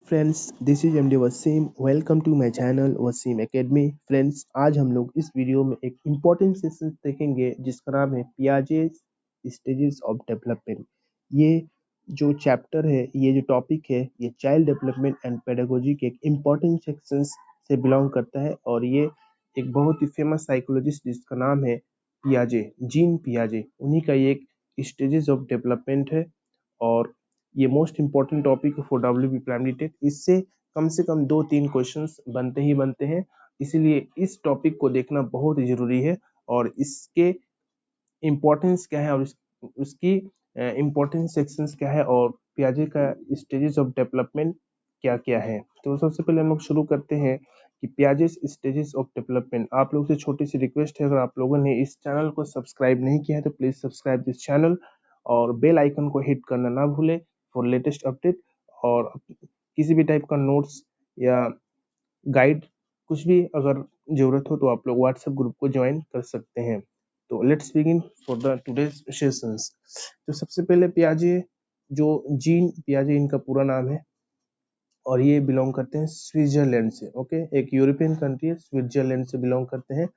Friends, this is MD Waseem. Welcome to my channel Waseem academy. Friends, आज हम लोग इस वीडियो में एक इम्पोर्टेंट सेशन देखेंगे जिसका नाम है पियाजेस स्टेजेस ऑफ डेवलपमेंट। ये जो चैप्टर है, ये जो टॉपिक है, ये चाइल्ड डेवलपमेंट एंड पेडागोजी के एक इम्पोर्टेंट सेक्शन से बिलोंग करता है और ये एक बहुत ही फेमस साइकोलॉजिस्ट जिसका नाम है पियाजे, जीन पियाजे, उन्हीं का ये एक स्टेजेस ऑफ डेवलपमेंट है। और ये most important topic for WB primary TET. इससे कम 2-3 क्वेश्चंस बनते ही बनते हैं, इसीलिए इस टॉपिक को देखना बहुत ही जरूरी है। और इसके इम्पोर्टेंस क्या है और उसकी इम्पोर्टेंट सेक्शंस क्या है और पियाजे का स्टेजेस ऑफ डेवलपमेंट क्या क्या है। तो सबसे पहले हम लोग शुरू करते हैं कि पियाजे स्टेजेस ऑफ डेवलपमेंट। आप लोग से छोटी सी रिक्वेस्ट है, अगर आप लोगों ने इस चैनल को सब्सक्राइब नहीं किया है तो प्लीज सब्सक्राइब दिस चैनल और बेल आइकन को हिट करना ना भूले फॉर लेटेस्ट अपडेट। और किसी भी टाइप का नोट्स या गाइड कुछ भी अगर जरूरत हो तो आप लोग व्हाट्सएप ग्रुप को ज्वाइन कर सकते हैं। तो let's begin for the today's sessions. तो सबसे पहले पियाजे, जो जीन पियाजे इनका पूरा नाम है और ये बिलोंग करते हैं स्विट्जरलैंड से। ओके, एक यूरोपियन कंट्री है, स्विट्जरलैंड से बिलोंग करते हैं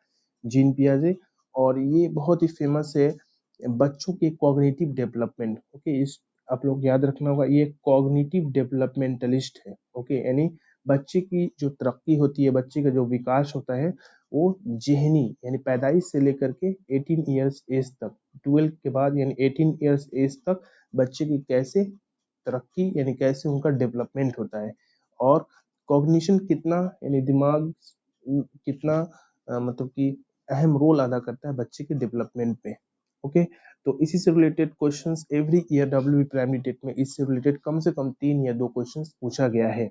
जीन पियाजे। और ये बहुत ही फेमस है बच्चों के कॉग्निटिव डेवलपमेंट। ओके, इस आप लोग याद रखना होगा, ये कॉग्निटिव डेवलपमेंटलिस्ट है। ओके, यानी बच्चे की जो तरक्की होती है, बच्चे का जो विकास होता है, वो जेहनी यानी पैदाइश से लेकर के 18 ईयर्स एज तक, 12 के बाद यानी 18 ईयर्स एज तक बच्चे की कैसे तरक्की यानी कैसे उनका डेवलपमेंट होता है। और कॉग्निशन कितना यानी दिमाग कितना मतलब कि अहम रोल अदा करता है बच्चे के डेवलपमेंट पे। ओके, तो इसी से related questions every year WB primary TET में इससे रिलेटेड कम से कम 3 या 2 क्वेश्चंस पूछा गया है।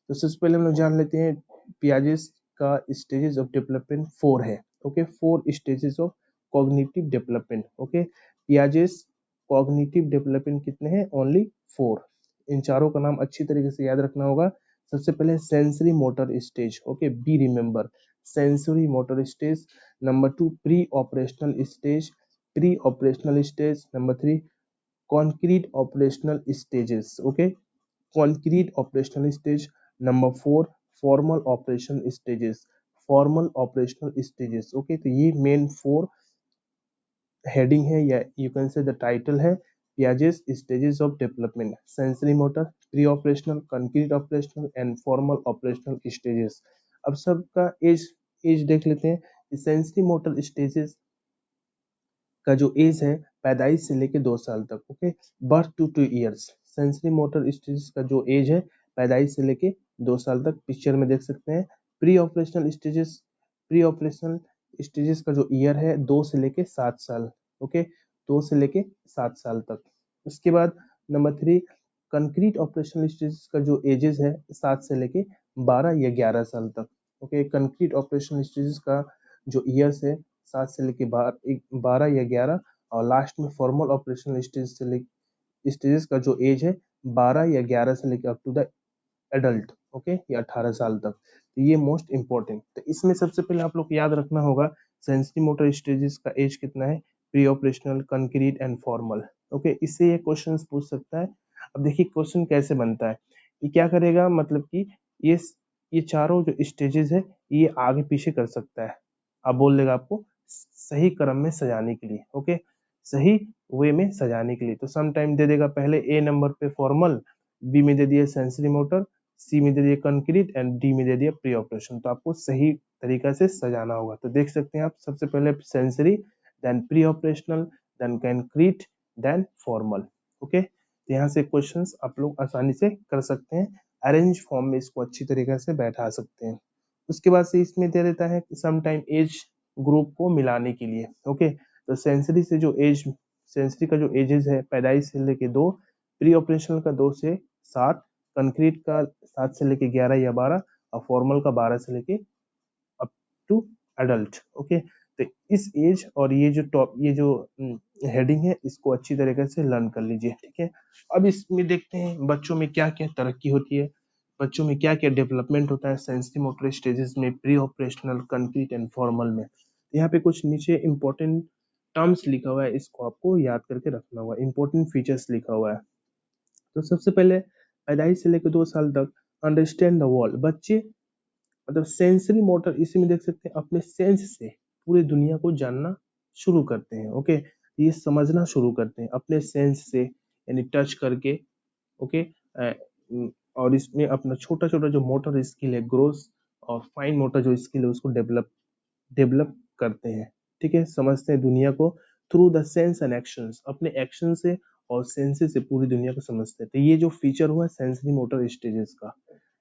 तो सबसे पहले हम लोग जान लेते हैं पियाजेस का स्टेजेस ऑफ डेवलपमेंट 4 है। Okay, 4 stages of cognitive development. Okay, Piaget's cognitive development कितने हैं? ओनली 4। इन चारों का नाम अच्छी तरीके से याद रखना होगा। सबसे पहले sensory motor stage. Okay, be remember sensory motor stage. Number 2 pre operational stage, pre operational stage. Number 3 concrete operational stages. Okay, concrete operational stage. Number 4 formal operation stages, formal operational stages. Okay, तो ये main 4 heading है या you can say the title है Piaget's stages of development, sensory motor, pre operational, concrete operational and formal operational stages. अब सबका as as देख लेते हैं। सेंसरी मोटर स्टेजेस का जो एज है पैदाइश से लेके 2 साल तक। Okay, birth to 2 years. Sensory motor stages का जो एज है पैदाइश से लेके 2 साल तक, पिक्चर में देख सकते हैं। Pre operational stages, pre operational stages का जो ईयर है 2 से लेके 7 साल। ओके, 2 से लेके 7 साल तक। उसके बाद नंबर 3 कंक्रीट ऑपरेशनल स्टेजेस का जो एजेस है 7 से लेके 12 या 11 साल तक। ओके, कंक्रीट ऑपरेशनल स्टेजेस का जो ईयर्स है 7 से लेके 12 या 11। और लास्ट में फॉर्मल ऑपरेशनल स्टेज से लेके स्टेजेस का जो एज है 12 या 11 से लेके up to the adult. Okay, या 18 साल तक। तो ये मोस्ट इंपॉर्टेंट। तो इसमें सबसे पहले आप लोग को याद रखना होगा सेंसरी मोटर स्टेजेस का एज कितना है, pre operational, concrete and formal. Okay, इससे ये क्वेश्चन पूछ सकता है। अब देखिए क्वेश्चन कैसे बनता है। ये क्या करेगा, मतलब कि ये ये चारों जो स्टेजेस है ये आगे पीछे कर सकता है। अब बोल देगा आपको सही क्रम में सजाने के लिए। ओके, सही वे में सजाने के लिए। तो सम टाइम दे देगा पहले ए नंबर पे फॉर्मल, बी में दे दिया सेंसरी मोटर, सी में दे दिया कंक्रीट एंड डी में दे दिया प्री ऑपरेशन। तो आपको सही तरीका से सजाना होगा। तो देख सकते हैं आप, सबसे पहले sensory, then pre operational, then concrete, then formal. Okay, तो यहाँ से क्वेश्चंस आप लोग आसानी से कर सकते हैं, अरेंज फॉर्म में इसको अच्छी तरीके से बैठा सकते हैं। उसके बाद से इसमें दे देता है सम टाइम एज ग्रुप को मिलाने के लिए। ओके, तो सेंसरी से जो एज, सेंसरी का जो एजेस है पैदाइश से लेके 2, प्री ऑपरेशनल का 2 से 7, कंक्रीट का 7 से लेके 11 या 12 और फॉर्मल का 12 से लेके अप टू एडल्ट। ओके, तो इस एज और ये जो टॉप, ये जो हेडिंग है इसको अच्छी तरीके से लर्न कर लीजिए। ठीक है, अब इसमें देखते हैं बच्चों में क्या क्या तरक्की होती है, बच्चों में क्या क्या डेवलपमेंट होता है सेंसरी मोटर स्टेजेस में, pre operational, concrete and formal में। यहाँ पे कुछ नीचे इंपॉर्टेंट टर्म्स लिखा हुआ है, इसको आपको याद करके रखना होगा। इंपॉर्टेंट फीचर्स लिखा हुआ है। तो सबसे पहले पैदाइश से लेकर 2 साल तक अंडरस्टैंड द वर्ल्ड, बच्चे मतलब सेंसरी मोटर इसी में देख सकते हैं, अपने सेंस से पूरी दुनिया को जानना शुरू करते हैं। ओके, ये समझना शुरू करते हैं अपने सेंस से, यानी टच करके। ओके, और इसमें अपना छोटा छोटा जो मोटर स्किल है, ग्रोस और फाइन मोटर जो स्किल है, उसको डेवलप करते हैं। ठीक है, समझते हैं दुनिया को through the sense and actions, अपने एक्शन से और सेंसेस से पूरी दुनिया को समझते हैं। तो ये जो फीचर हुआ सेंसरी मोटर स्टेजेस का।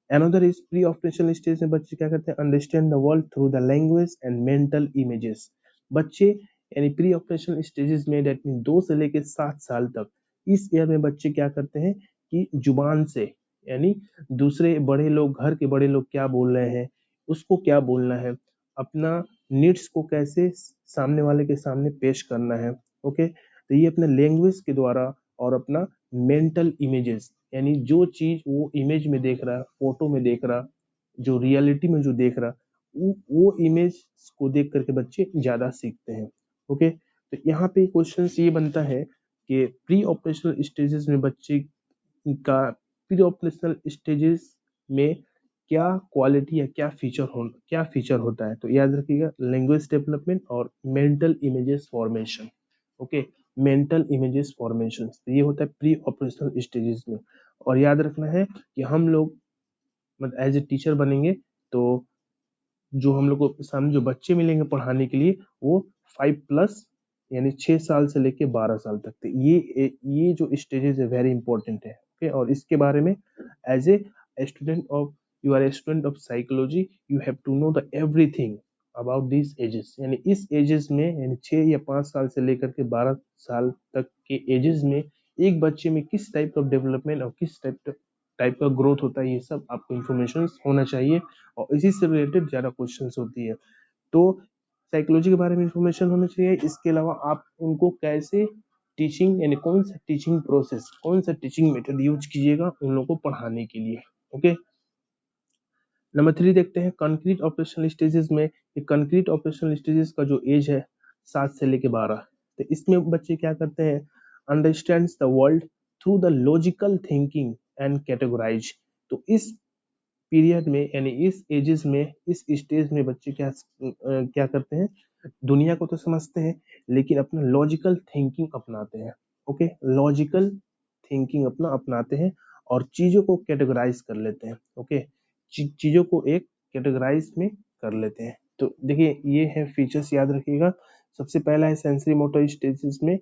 Another is pre operational stage में बच्चे क्या करते हैं, understand the world through the language and mental images. बच्चे यानी प्री ऑपरेशनल स्टेजेस में, डेट मीन 2 से लेकर 7 साल तक, इस ईयर में बच्चे क्या करते हैं कि जुबान से, यानी दूसरे बड़े लोग, घर के बड़े लोग क्या बोल रहे हैं, उसको क्या बोलना है, अपना नीड्स को कैसे सामने वाले के सामने पेश करना है। ओके, तो ये अपने लैंग्वेज के द्वारा और अपना मेंटल इमेजेस, यानी जो चीज वो इमेज में देख रहा है, फोटो में देख रहा, जो रियलिटी में जो देख रहा, वो इमेज को देख करके बच्चे ज्यादा सीखते हैं। ओके, तो यहाँ पे क्वेश्चन ये बनता है कि प्री ऑपरेशनल स्टेजेस में बच्चे का, प्री ऑपरेशनल स्टेजेस में क्या क्वालिटी या क्या फीचर होता है। तो याद रखिएगा, लैंग्वेज डेवलपमेंट और mental images formation. Okay, mental images formation, तो ये होता है प्री ऑपरेशनल स्टेजेस में। और याद रखना है कि हम लोग मतलब एज ए टीचर बनेंगे, तो जो हम लोग को सामने जो बच्चे मिलेंगे पढ़ाने के लिए, वो 5+ यानी 6 साल से लेके 12 साल तक थे। ये जो स्टेजेस है वेरी इंपॉर्टेंट है। ओके, और इसके बारे में as a student of, you are a student of psychology, you have to know the everything about this ages. यानी इस एजेस में, यानी 6 या 5 साल से लेकर के 12 साल तक के एजेस में एक बच्चे में किस टाइप ऑफ डेवलपमेंट और किस टाइप का ग्रोथ होता है, ये सब आपको इन्फॉर्मेशन होना चाहिए। और इसी से रिलेटेड ज्यादा क्वेश्चंस होती है। तो साइकोलॉजी के बारे में इंफॉर्मेशन होनी चाहिए। इसके अलावा आप उनको कैसे टीचिंग, यानी कौन सा टीचिंग प्रोसेस, कौन सा टीचिंग मेथड यूज कीजिएगा उन लोगों को पढ़ाने के लिए। ओके, नंबर 3 देखते हैं कंक्रीट ऑपरेशनल स्टेजेस में। ये कंक्रीट ऑपरेशनल स्टेजेस का जो एज है 7 से लेके 12, तो इसमें बच्चे क्या करते हैं, understands the world through the logical thinking and categorize. तो इस पीरियड में, यानी इस एजेस में, इस स्टेज में बच्चे क्या करते हैं, दुनिया को तो समझते हैं लेकिन अपना लॉजिकल थिंकिंग अपनाते हैं। ओके, लॉजिकल थिंकिंग अपना अपनाते हैं और चीजों को कैटेगराइज कर लेते हैं। ओके, चीजों को एक कैटेगराइज में कर लेते हैं। तो देखिए, ये है फीचर्स, याद रखिएगा। सबसे पहला है सेंसरी मोटर स्टेजेस में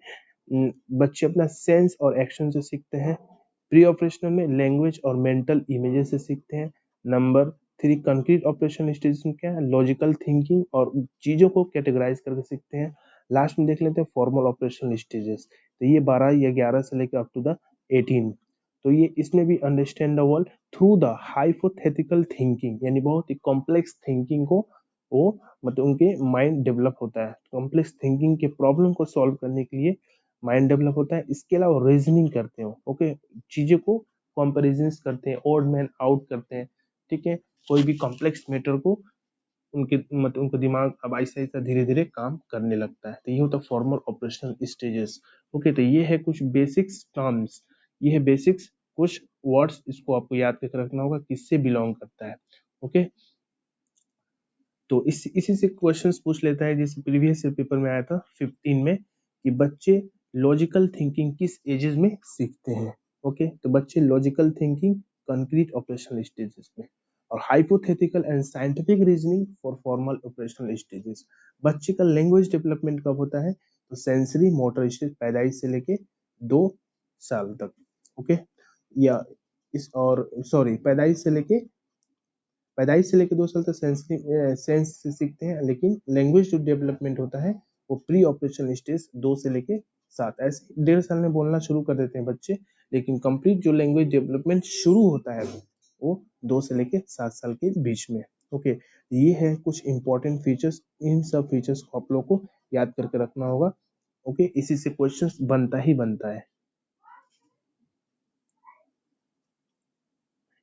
बच्चे अपना सेंस और एक्शन से सीखते हैं। प्री ऑपरेशनल में लैंग्वेज और मेंटल इमेजेस से सीखते हैं। नंबर 3 कंक्रीट ऑपरेशन स्टेज में क्या है, लॉजिकल थिंकिंग और चीजों को कैटेगराइज करके सीखते हैं। लास्ट में देख लेते हैं फॉर्मल ऑपरेशनल स्टेजेस, तो ये 12 या 11 से लेकर अप टू द 18। तो ये इसमें भी understand the world through the hypothetical thinking, यानी बहुत ही कॉम्प्लेक्स थिंकिंग को वो मतलब उनके माइंड डेवलप होता है। कॉम्प्लेक्स थिंकिंग के प्रॉब्लम को सॉल्व करने के लिए माइंड डेवलप होता है। इसके अलावा रीजनिंग करते हो। ओके, चीजों को कंपैरिजन करते हैं, ओड मैन आउट करते हैं। ठीक है, कोई भी कॉम्प्लेक्स मैटर को उनके मतलब उनका दिमाग अब ऐसा ऐसा धीरे धीरे काम करने लगता है। तो ये होता है फॉर्मल ऑपरेशनल स्टेजेस। ओके, तो ये है कुछ बेसिक्स टर्म्स, ये है बेसिक्स कुछ वर्ड्स, इसको आपको याद करके रखना होगा किससे बिलोंग करता है। ओके, तो इसी से क्वेश्चंस पूछ लेता है, जैसे प्रीवियस पेपर में आया था 15 में, कि बच्चे लॉजिकल थिंकिंग किस एजेस में सीखते हैं। ओके, तो बच्चे logical thinking concrete operational stages में, और hypothetical and scientific reasoning for formal operational stages. बच्चे का लैंग्वेज डेवलपमेंट कब होता है, तो सेंसरी मोटर स्टेज, पैदाइश से लेके 2 साल तक। ओके, या इस और सॉरी पैदाइश से लेकर 2 साल तक सेंस से सीखते हैं, लेकिन लैंग्वेज जो डेवलपमेंट होता है वो प्री ऑपरेशनल स्टेज 2 से लेके 7, ऐसे 1.5 साल में बोलना शुरू कर देते हैं बच्चे, लेकिन कंप्लीट जो लैंग्वेज डेवलपमेंट शुरू होता है वो 2 से लेके 7 साल के बीच में। ओके, ये है कुछ इंपॉर्टेंट फीचर्स, इन सब फीचर्स को आप लोग को याद करके रखना होगा। ओके, इसी से क्वेश्चंस बनता ही बनता है।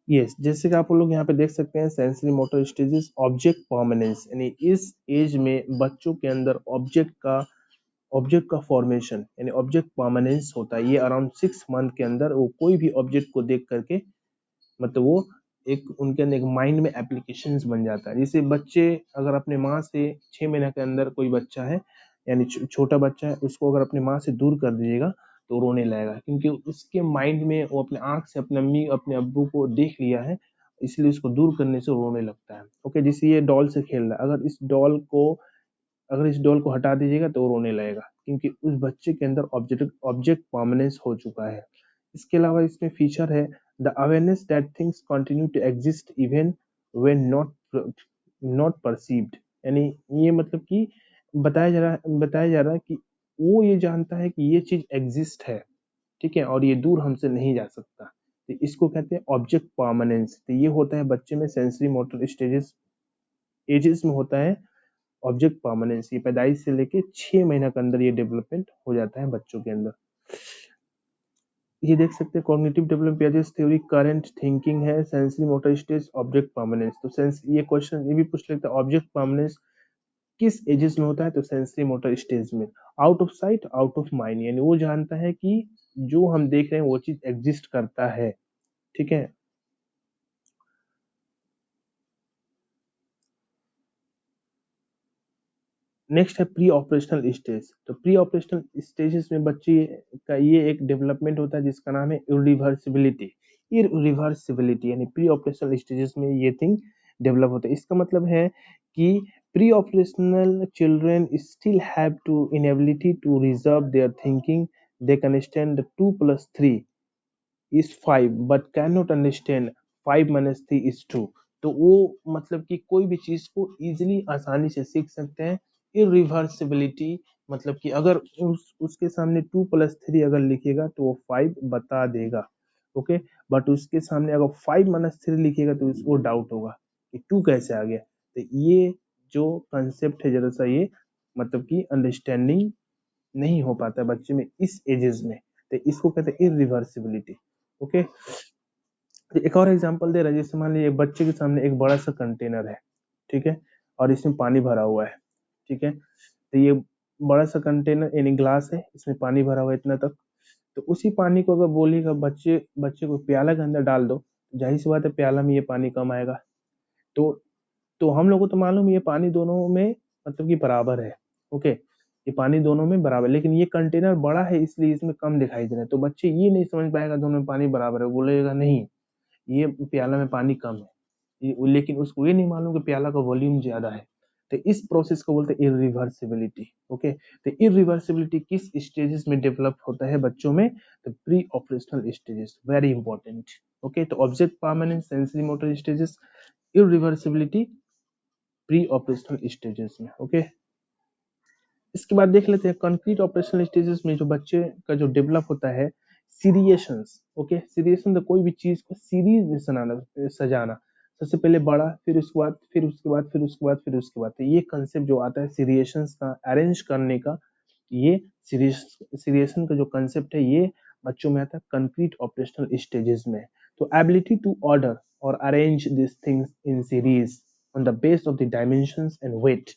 यस, जैसे कि आप लोग यहाँ पे देख सकते हैं, sensory motor stages, object permanence, यानी इस एज में बच्चों के अंदर ऑब्जेक्ट का फॉर्मेशन, यानी ऑब्जेक्ट परमानेंस होता है। ये अराउंड 6 मंथ के अंदर वो कोई भी ऑब्जेक्ट को देख करके मतलब वो एक उनके अंदर एक माइंड में एप्लीकेशंस बन जाता है। जैसे बच्चे अगर अपने माँ से 6 महीने के अंदर कोई बच्चा है यानी छोटा बच्चा है, उसको अगर अपनी माँ से दूर कर दीजिएगा तो रोने लगेगा, क्योंकि उसके माइंड में वो अपने आंख से अपने अम्मी अपने अब्बू को देख लिया है, इसलिए उसको दूर करने से रोने लगता है। ओके, जैसे ये डॉल से खेल रहा है, अगर इस डॉल को हटा दीजिएगा तो वो रोने लगेगा, क्योंकि उस बच्चे के अंदर ऑब्जेक्ट परमानेंस हो चुका है। इसके अलावा इसमें फीचर है the awareness that things continue to exist even when not perceived. यानी ये मतलब कि बताया जा रहा है कि वो ये जानता है कि ये चीज एग्जिस्ट है, ठीक है, और ये दूर हमसे नहीं जा सकता। तो इसको कहते हैं ऑब्जेक्ट परमानेंस। तो ये होता है बच्चे में सेंसरी मोटर एजेस में होता है ऑब्जेक्ट परमानेंस। ये पैदाइश से लेके 6 महीने के अंदर ये डेवलपमेंट हो जाता है बच्चों के अंदर। ये देख सकते हैं cognitive development Piaget's theory, current thinking है, sensory motor stage, object permanence. तो सेंस ये क्वेश्चन ये भी पूछ लेता है ऑब्जेक्ट परमानेंस किस एजेस में होता है, तो सेंसरी मोटर स्टेज में। Out of sight out of mind, यानी वो जानता है कि जो हम देख रहे हैं वो चीज एग्जिस्ट करता है, ठीक है। नेक्स्ट है प्री ऑपरेशनल स्टेज। तो प्री ऑपरेशनल स्टेजेस में बच्चे का ये एक डेवलपमेंट होता है जिसका नाम है इरिवर्सिबिलिटी। इरिवर्सिबिलिटी यानी प्री ऑपरेशनल स्टेजेस में ये थिंग डेवलप होता है। इसका मतलब है कि pre operational children still have to inability to reverse their thinking, they can stand 2+3 is 5 but cannot understand 5 minus 3 is 2। तो वो मतलब कि कोई भी चीज को इजीली आसानी से सीख सकते हैं। इरिवर्सिबिलिटी मतलब कि अगर उसके सामने 2+3 अगर लिखेगा तो वो 5 बता देगा, ओके। बट उसके सामने अगर 5 - 3 लिखेगा तो उसको डाउट होगा कि 2 कैसे आ गया। तो ये जो कंसेप्ट है जरा सा ये मतलब कि अंडरस्टैंडिंग नहीं हो पाता है बच्चे में इस एजेस में, तो इसको कहते हैं इरिवर्सिबिलिटी, ओके। एक और एग्जांपल दे रहा है, जैसे मान लीजिए बच्चे के सामने एक बड़ा सा कंटेनर है, ठीक है, और इसमें पानी भरा हुआ है, ठीक है। तो ये बड़ा सा कंटेनर यानी ग्लास है, इसमें पानी भरा हुआ है इतना तक। तो उसी पानी को अगर बोलिएगा बच्चे बच्चे को प्याला के अंदर डाल दो, जाहिर सी बात है प्याला में ये पानी कम आएगा। तो हम लोग को तो मालूम है ये पानी दोनों में मतलब कि बराबर है, ओके, ये पानी दोनों में बराबर, लेकिन ये कंटेनर बड़ा है इसलिए इसमें कम दिखाई दे रहा है। तो बच्चे ये नहीं समझ पाएगा दोनों में पानी बराबर है, बोलेगा नहीं ये प्याला में पानी कम है, लेकिन उसको ये नहीं मालूम कि प्याला का वॉल्यूम ज्यादा है। तो इस प्रोसेस को बोलते हैं इरिवर्सिबिलिटी, ओके। तो इरिवर्सिबिलिटी किस स्टेजेस में डेवलप होता है बच्चों में, तो pre operational stages, very important, okay. तो object permanence, sensory motor stages, irreversibility pre operational stages में, ओके। इसके बाद देख लेते हैं कंक्रीट ऑपरेशनल स्टेजेस में जो बच्चे का जो डेवलप होता है सीरिएशंस, ओके। सीरिएशन तो कोई भी चीज को सीरीज में सजाना, सबसे पहले बड़ा, फिर उसके बाद फिर उसके बाद फिर उसके बाद फिर उसके बाद, तो ये कंसेप्ट जो आता है सीरिएशंस का अरेंज करने का, ये सीरिएशन का जो कंसेप्ट है ये बच्चों में आता है कंक्रीट ऑपरेशनल स्टेजेस में। तो एबिलिटी टू ऑर्डर और arrange this things in series on the base of the dimensions and weight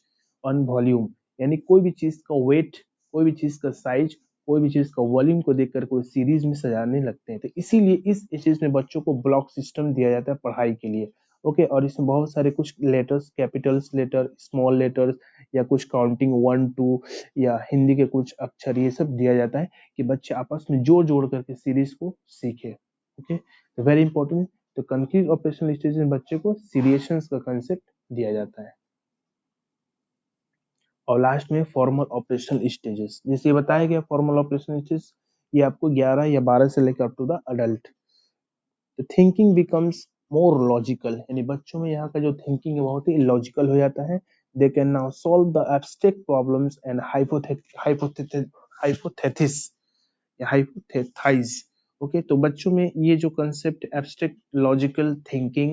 on volume, यानी कोई भी चीज का वेट, कोई भी चीज का साइज, कोई भी चीज का वॉल्यूम को देखकर कोई सीरीज में सजाने लगते हैं। तो इसीलिए इस चीज में बच्चों को ब्लॉक सिस्टम दिया जाता है पढ़ाई के लिए, ओके। और इसमें बहुत सारे कुछ letters, capitals letter, small letters, या कुछ काउंटिंग 1 2 या हिंदी के कुछ अक्षर, ये सब दिया जाता है कि बच्चे आपस में जोड़ जोड़ करके सीरीज को सीखे, ओके। तो वेरी इंपॉर्टेंट। तो कंक्रीट ऑपरेशनल स्टेज में बच्चे को सीरिएशंस का कंसेप्ट दिया जाता है। और लास्ट में फॉर्मल ऑपरेशनल स्टेजेस, जैसे बताया गया फॉर्मल ऑपरेशनल स्टेज ये आपको 11 या 12 से लेकर अप टू द अडल्ट। तो थिंकिंग बिकम्स मोर लॉजिकल, यानी बच्चों में यहाँ का जो थिंकिंग है बहुत ही लॉजिकल हो जाता है। They can now solve the abstract problems and hypothesis या हाइपोथेसाइज, ओके। तो बच्चों में ये जो कंसेप्ट एब्स्ट्रैक्ट लॉजिकल थिंकिंग,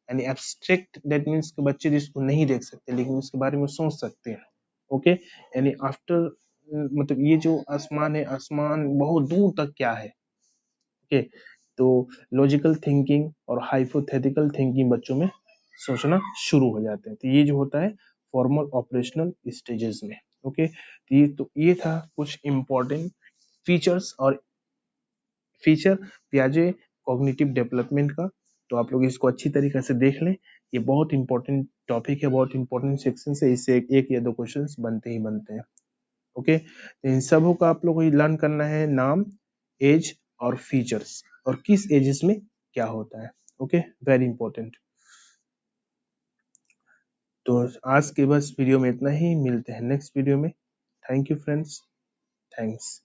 यानी एब्स्ट्रैक्ट दैट मीन्स कि बच्चे जिसको नहीं देख सकते लेकिन उसके बारे में सोच सकते हैं, ओके। यानी आफ्टर मतलब ये जो आसमान है, आसमान बहुत दूर तक क्या है, ओके। तो लॉजिकल थिंकिंग और हाइपोथेटिकल थिंकिंग बच्चों में सोचना शुरू हो जाते हैं। तो ये जो होता है फॉर्मल ऑपरेशनल स्टेजेस में, ओके। तो ये था कुछ इंपॉर्टेंट फीचर्स और फीचर पियाजे कॉग्निटिव डेवलपमेंट का। तो आप लोग इसको अच्छी तरीके से देख लें। ये बहुत इंपॉर्टेंट टॉपिक है, बहुत इंपॉर्टेंट सेक्शन है, इससे एक या दो क्वेश्चंस बनते ही बनते हैं। ओके, तो इन सबों का आप लोगों को लर्न करना है, नाम, एज और फीचर्स, और किस एजेस में क्या होता है। Okay, very important. तो आज के बस वीडियो में इतना ही, मिलते हैं नेक्स्ट वीडियो में। Thank you friends, thanks.